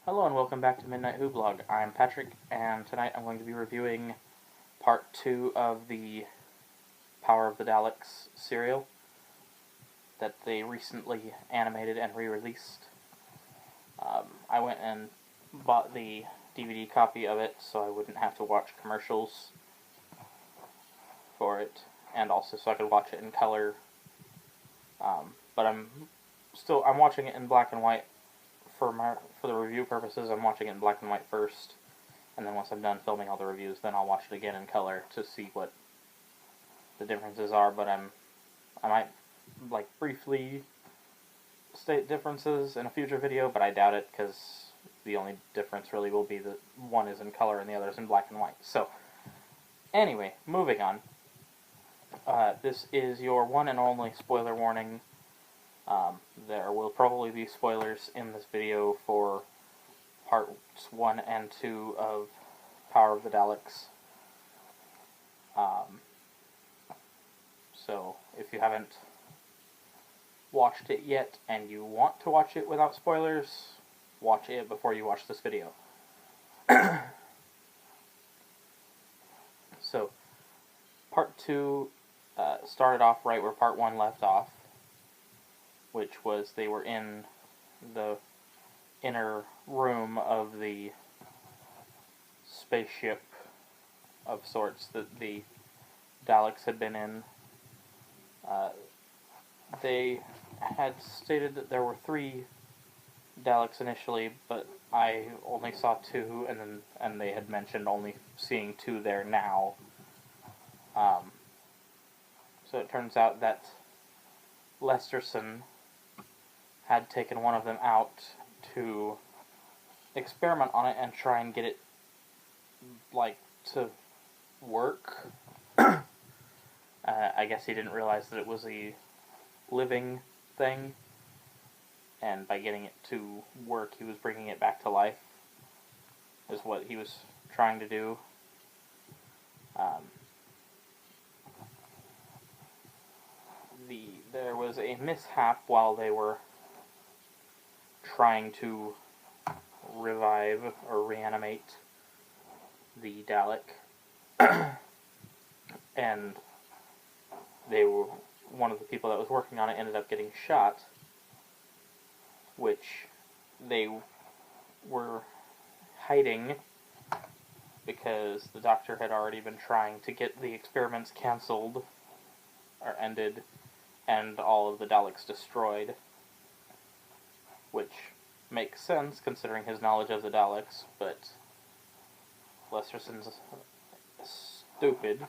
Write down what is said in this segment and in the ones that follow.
Hello and welcome back to Midnight Who Blog. I'm Patrick, and tonight I'm going to be reviewing part 2 of the Power of the Daleks serial that they recently animated and re-released. I went and bought the DVD copy of it so I wouldn't have to watch commercials for it, and also so I could watch it in color. But I'm watching it in black and white for the review purposes. I'm watching it in black and white first, and then once I'm done filming all the reviews, then I'll watch it again in color to see what the differences are. But I might briefly state differences in a future video, but I doubt it, because the only difference really will be that one is in color and the other is in black and white. So anyway, moving on. This is your one and only spoiler warning. There will probably be spoilers in this video for parts 1 and 2 of Power of the Daleks. So if you haven't watched it yet and you want to watch it without spoilers, watch it before you watch this video. So, part 2 started off right where part 1 left off, which was they were in the inner room of the spaceship of sorts that the Daleks had been in. They had stated that there were 3 Daleks initially, but I only saw 2, and they had mentioned only seeing 2 there now. So it turns out that Lesterson had taken one of them out to experiment on it and try and get it, to work. I guess he didn't realize that it was a living thing, and by getting it to work, he was bringing it back to life, is what he was trying to do. There was a mishap while they were trying to revive or reanimate the Dalek, and one of the people that was working on it ended up getting shot, which they were hiding because the doctor had already been trying to get the experiments cancelled or ended and all of the Daleks destroyed, which makes sense considering his knowledge of the Daleks, but Lesterson's stupid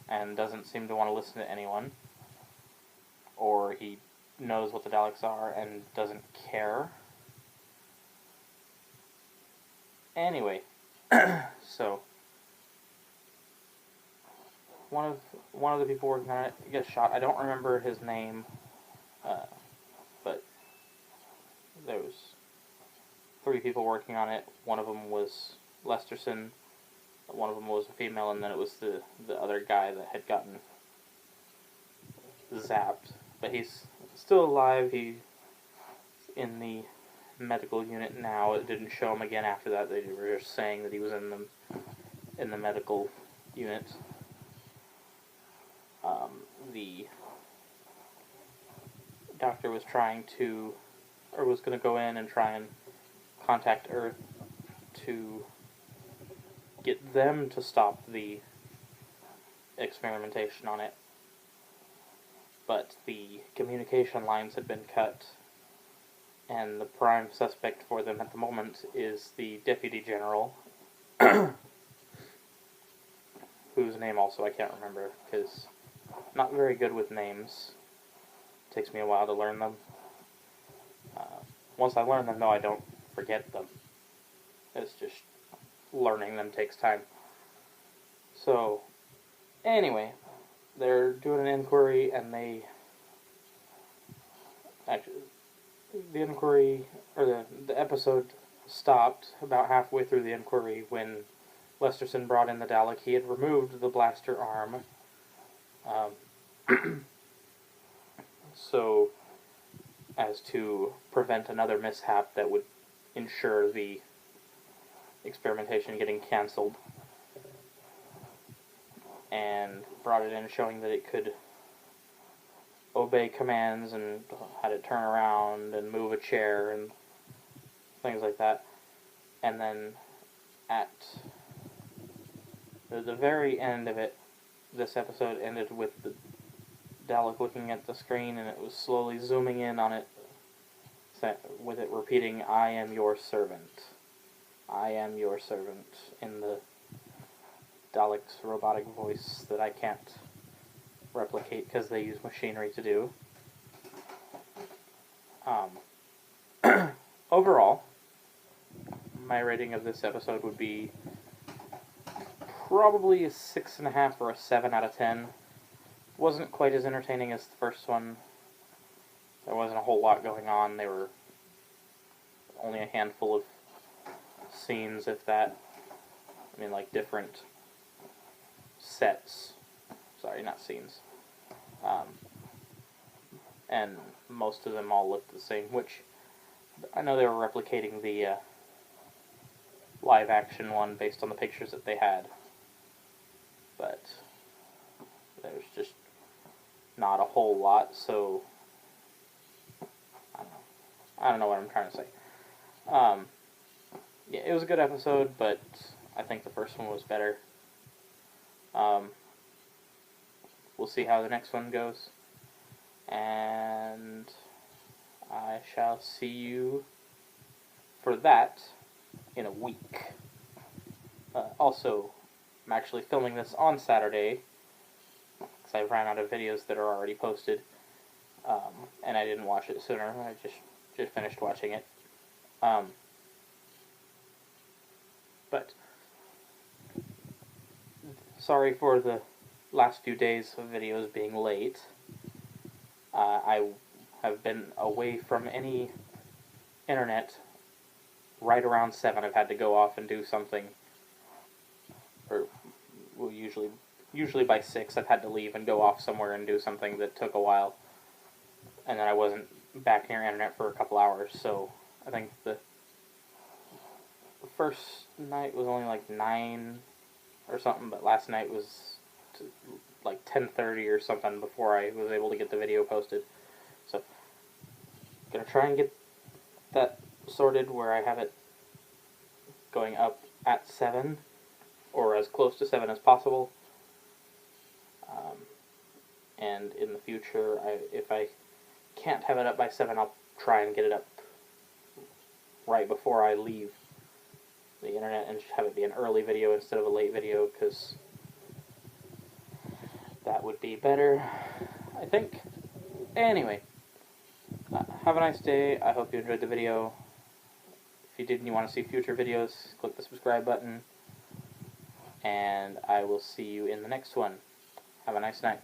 and doesn't seem to want to listen to anyone, or he knows what the Daleks are and doesn't care. Anyway, so one of the people working on it gets shot. I don't remember his name, but there was 3 people working on it. One of them was Lesterson, one of them was a female, and then it was the other guy that had gotten zapped. But he's still alive. He's in the medical unit now. It didn't show him again after that. They were just saying that he was in the medical unit. The doctor was going to go in and try and contact Earth to get them to stop the experimentation on it. But the communication lines had been cut, and the prime suspect for them at the moment is the Deputy General, whose name also I can't remember, because I'm not very good with names. It takes me a while to learn them. Once I learn them, though, I don't forget them. It's just learning them takes time. So, anyway, they're doing an inquiry, and the episode stopped about halfway through the inquiry when Lesterson brought in the Dalek. He had removed the blaster arm, so as to prevent another mishap that would ensure the experimentation getting cancelled, and brought it in showing that it could obey commands and had it turn around and move a chair and things like that. And then at the very end of it, this episode ended with the Dalek looking at the screen, and it was slowly zooming in on it, with it repeating, "I am your servant. I am your servant," in the Dalek's robotic voice that I can't replicate because they use machinery to do. Overall, my rating of this episode would be probably a 6.5 or a 7 out of 10. Wasn't quite as entertaining as the first one. There wasn't a whole lot going on. There were only a handful of scenes, if that. I mean, like, different sets. Sorry, not scenes. And most of them all looked the same, which I know they were replicating the live-action one based on the pictures that they had. But there's just not a whole lot, so I don't know what I'm trying to say. Yeah, it was a good episode, but I think the first one was better. We'll see how the next one goes, and I shall see you for that in a week. Also, I'm actually filming this on Saturday, because I ran out of videos that are already posted, and I didn't watch it sooner. I just finished watching it. But sorry for the last few days of videos being late. I have been away from any internet right around 7. I've had to go off and do something, or well, usually by 6 I've had to leave and go off somewhere and do something that took a while, and then I wasn't back near internet for a couple hours. So I think the first night was only like 9 or something, but last night was like 10:30 or something before I was able to get the video posted. So gonna try and get that sorted where I have it going up at 7, or as close to 7 as possible. And in the future, if I can't have it up by 7, I'll try and get it up right before I leave the internet and have it be an early video instead of a late video, because that would be better, I think. Anyway, have a nice day. I hope you enjoyed the video. If you did and you want to see future videos, click the subscribe button, and I will see you in the next one. Have a nice night.